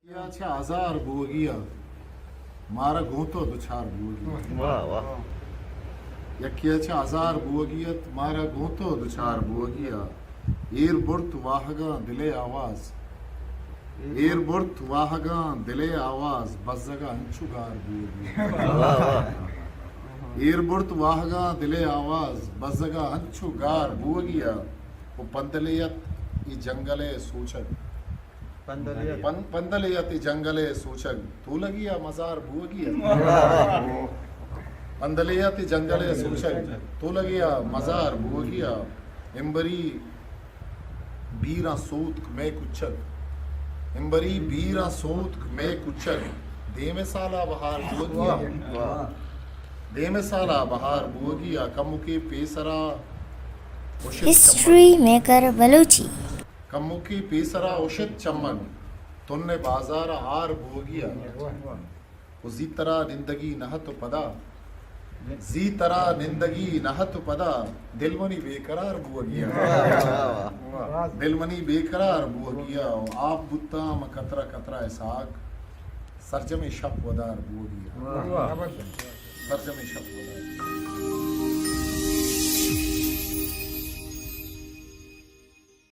अच्छा आजार बोगिया मारा गोतो दुछार बोगिया वाह वाह यक्याचा आजार बोगियत मारा गोतो दुछार बोगिया एर बुर्त वाहगा दिले आवाज एर बुर्त वाहगा दिले आवाज बजगा हंचुगार बोगिया वाह वाह एर बुर्त वाहगा दिले आवाज बजगा हंचुगार बोगिया वो पंदलियत ई जंगले सूचक पंदलियत जंगले सूचक तू लगिया मजार बुगिया पंदलियत जंगले सूचक तू लगिया मजार बुगिया इम्बरी बीरा सूत में कुचक इम्बरी बीरा सूत में कुचक देमे साला बहार बुगिया देमे साला बहार बुगिया कमुके पेसरा हिस्ट्री मेकर बलूची कमुकी पीसरा उशित चमन तुन्ने बाजार हार भोगिया उसी तरह निंदगी नहत पदा जी तरह निंदगी नहत पदा दिलमनी बेकरार भोगिया दिलमनी बेकरार भोगिया आप बुत्ता म कतरा कतरा साग सरजमे शप वदार भोगिया सरजमे शप वदार